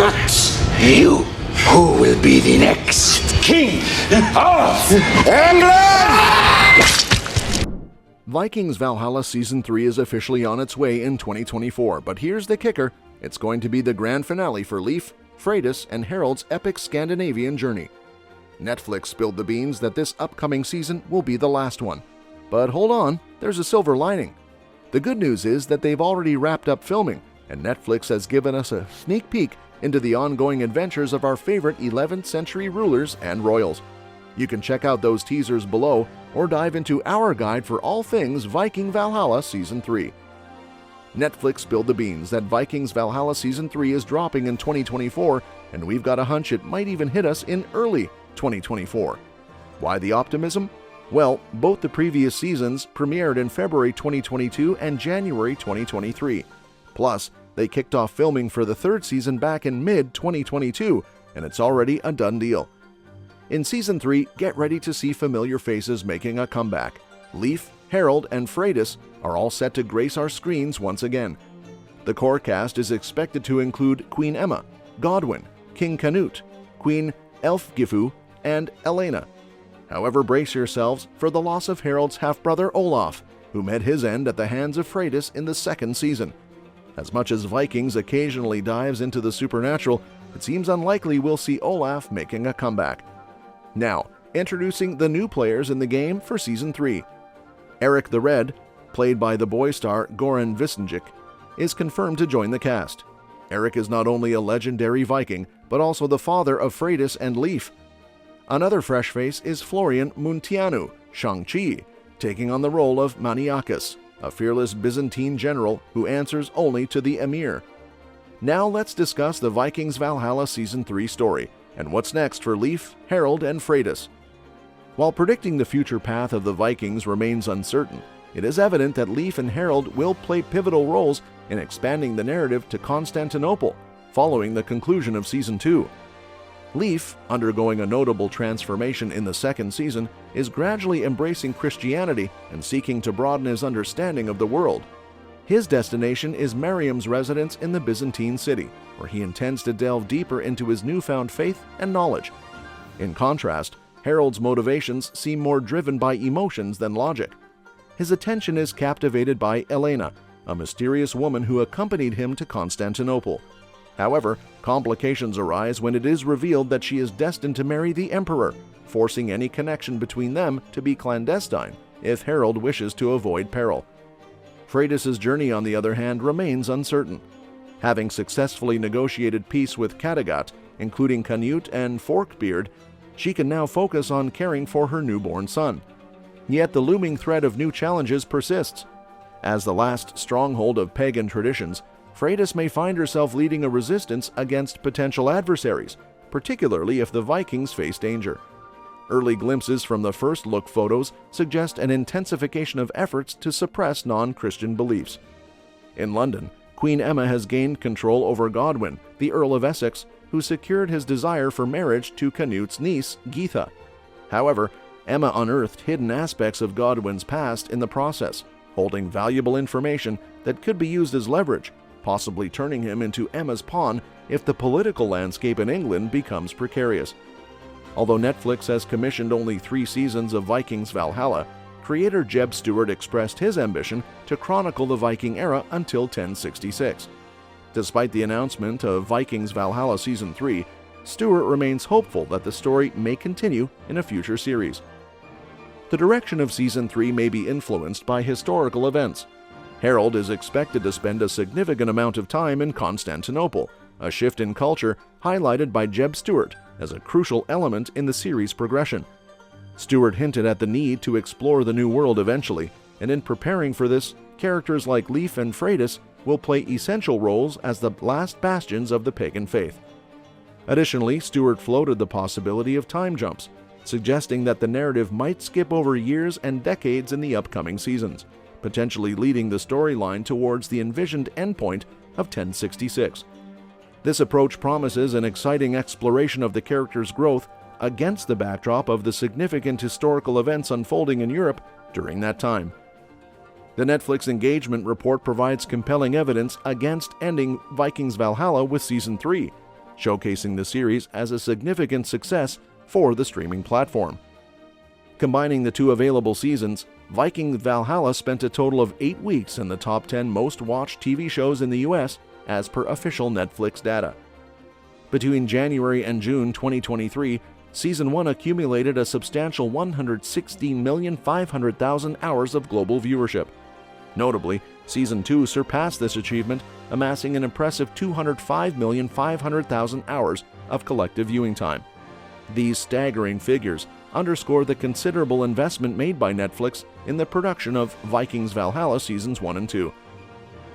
But you, who will be the next king of England? Vikings Valhalla Season 3 is officially on its way in 2024, but here's the kicker. It's going to be the grand finale for Leif, Freydís, and Harald's epic Scandinavian journey. Netflix spilled the beans that this upcoming season will be the last one. But hold on, there's a silver lining. The good news is that they've already wrapped up filming, and Netflix has given us a sneak peek into the ongoing adventures of our favorite 11th century rulers and royals. You can check out those teasers below or dive into our guide for all things Viking Valhalla Season 3. Netflix spilled the beans that Vikings Valhalla Season 3 is dropping in 2024, and we've got a hunch it might even hit us in early 2024. Why the optimism? Well, both the previous seasons premiered in February 2022 and January 2023. Plus, they kicked off filming for the third season back in mid-2022, and it's already a done deal. In Season 3, get ready to see familiar faces making a comeback. Leif, Harald, and Freydís are all set to grace our screens once again. The core cast is expected to include Queen Emma, Godwin, King Canute, Queen Elfgifu, and Elena. However, brace yourselves for the loss of Harald's half-brother Olaf, who met his end at the hands of Freydís in the second season. As much as Vikings occasionally dives into the supernatural, it seems unlikely we'll see Olaf making a comeback. Now, introducing the new players in the game for Season 3. Eric the Red, played by the boy star Goran Visenjic, is confirmed to join the cast. Eric is not only a legendary Viking, but also the father of Freydís and Leif. Another fresh face is Florian Munteanu, Shang-Chi, taking on the role of Maniakes, a fearless Byzantine general who answers only to the Emir. Now let's discuss the Vikings Valhalla Season 3 story, and what's next for Leif, Harald, and Freydís. While predicting the future path of the Vikings remains uncertain, it is evident that Leif and Harald will play pivotal roles in expanding the narrative to Constantinople, following the conclusion of Season 2. Leif, undergoing a notable transformation in the second season, is gradually embracing Christianity and seeking to broaden his understanding of the world. His destination is Miriam's residence in the Byzantine city, where he intends to delve deeper into his newfound faith and knowledge. In contrast, Harald's motivations seem more driven by emotions than logic. His attention is captivated by Elena, a mysterious woman who accompanied him to Constantinople. However, complications arise when it is revealed that she is destined to marry the emperor, forcing any connection between them to be clandestine if Harald wishes to avoid peril. Freydís' journey, on the other hand, remains uncertain. Having successfully negotiated peace with Kattegat, including Canute and Forkbeard, she can now focus on caring for her newborn son. Yet the looming threat of new challenges persists. As the last stronghold of pagan traditions, Freydís may find herself leading a resistance against potential adversaries, particularly if the Vikings face danger. Early glimpses from the first look photos suggest an intensification of efforts to suppress non-Christian beliefs. In London, Queen Emma has gained control over Godwin, the Earl of Essex, who secured his desire for marriage to Canute's niece, Geitha. However, Emma unearthed hidden aspects of Godwin's past in the process, holding valuable information that could be used as leverage, possibly turning him into Emma's pawn if the political landscape in England becomes precarious. Although Netflix has commissioned only 3 seasons of Vikings Valhalla, creator Jeb Stuart expressed his ambition to chronicle the Viking era until 1066. Despite the announcement of Vikings Valhalla Season 3, Stuart remains hopeful that the story may continue in a future series. The direction of Season 3 may be influenced by historical events. Harald is expected to spend a significant amount of time in Constantinople, a shift in culture highlighted by Jeb Stuart as a crucial element in the series' progression. Stuart hinted at the need to explore the New World eventually, and in preparing for this, characters like Leif and Freydís will play essential roles as the last bastions of the pagan faith. Additionally, Stuart floated the possibility of time jumps, suggesting that the narrative might skip over years and decades in the upcoming seasons, potentially leading the storyline towards the envisioned endpoint of 1066. This approach promises an exciting exploration of the character's growth against the backdrop of the significant historical events unfolding in Europe during that time. The Netflix engagement report provides compelling evidence against ending Vikings Valhalla with Season 3, showcasing the series as a significant success for the streaming platform. Combining the two available seasons, Vikings Valhalla spent a total of 8 weeks in the top 10 most watched TV shows in the US as per official Netflix data. Between January and June 2023, Season 1 accumulated a substantial 116,500,000 hours of global viewership. Notably, Season 2 surpassed this achievement, amassing an impressive 205,500,000 hours of collective viewing time. These staggering figures underscore the considerable investment made by Netflix in the production of Vikings Valhalla Seasons 1 and 2.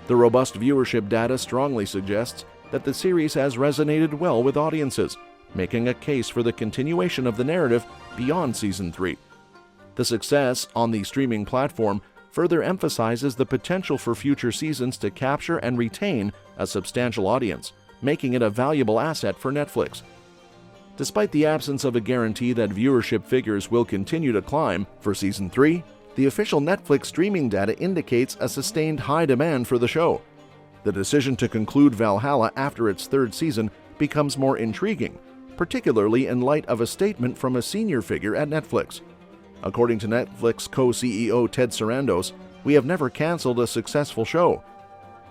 The robust viewership data strongly suggests that the series has resonated well with audiences, making a case for the continuation of the narrative beyond Season 3. The success on the streaming platform further emphasizes the potential for future seasons to capture and retain a substantial audience, making it a valuable asset for Netflix. Despite the absence of a guarantee that viewership figures will continue to climb for Season 3, the official Netflix streaming data indicates a sustained high demand for the show. The decision to conclude Valhalla after its third season becomes more intriguing, particularly in light of a statement from a senior figure at Netflix. According to Netflix co-CEO Ted Sarandos, "We have never canceled a successful show."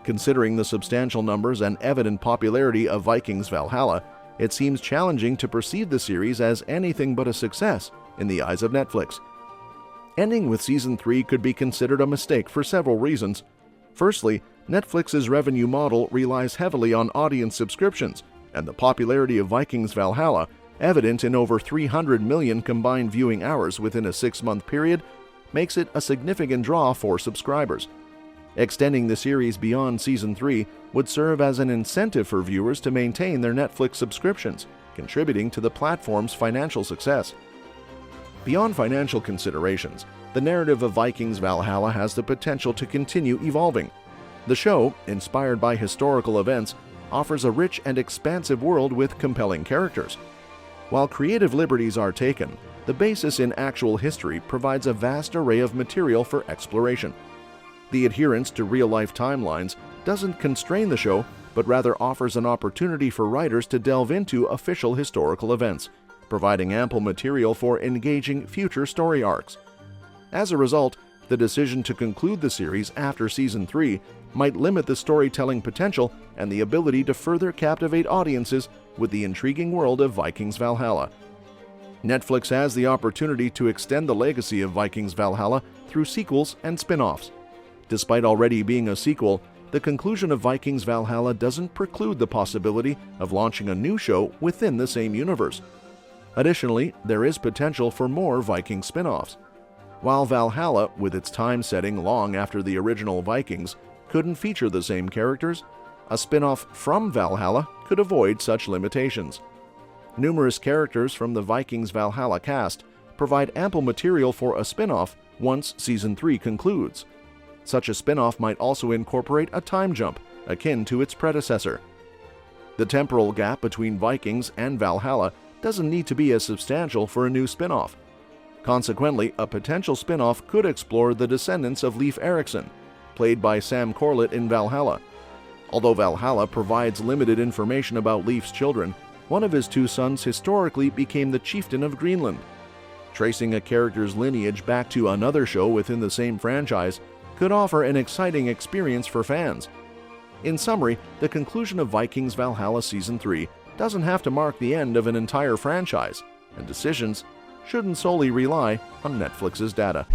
Considering the substantial numbers and evident popularity of Vikings Valhalla, it seems challenging to perceive the series as anything but a success in the eyes of Netflix. Ending with Season 3 could be considered a mistake for several reasons. Firstly, Netflix's revenue model relies heavily on audience subscriptions, and the popularity of Vikings Valhalla, evident in over 300 million combined viewing hours within a 6-month period, makes it a significant draw for subscribers. Extending the series beyond Season 3 would serve as an incentive for viewers to maintain their Netflix subscriptions, contributing to the platform's financial success. Beyond financial considerations, the narrative of Vikings Valhalla has the potential to continue evolving. The show, inspired by historical events, offers a rich and expansive world with compelling characters. While creative liberties are taken, the basis in actual history provides a vast array of material for exploration. The adherence to real-life timelines doesn't constrain the show, but rather offers an opportunity for writers to delve into official historical events, providing ample material for engaging future story arcs. As a result, the decision to conclude the series after Season 3 might limit the storytelling potential and the ability to further captivate audiences with the intriguing world of Vikings Valhalla. Netflix has the opportunity to extend the legacy of Vikings Valhalla through sequels and spin-offs. Despite already being a sequel, the conclusion of Vikings Valhalla doesn't preclude the possibility of launching a new show within the same universe. Additionally, there is potential for more Viking spin-offs. While Valhalla, with its time setting long after the original Vikings, couldn't feature the same characters, a spin-off from Valhalla could avoid such limitations. Numerous characters from the Vikings Valhalla cast provide ample material for a spin-off once Season 3 concludes. Such a spin-off might also incorporate a time jump, akin to its predecessor. The temporal gap between Vikings and Valhalla doesn't need to be as substantial for a new spin-off. Consequently, a potential spin-off could explore the descendants of Leif Erikson, played by Sam Corlett in Valhalla. Although Valhalla provides limited information about Leif's children, one of his 2 sons historically became the chieftain of Greenland. Tracing a character's lineage back to another show within the same franchise could offer an exciting experience for fans. In summary, the conclusion of Vikings Valhalla Season 3 doesn't have to mark the end of an entire franchise, and decisions shouldn't solely rely on Netflix's data.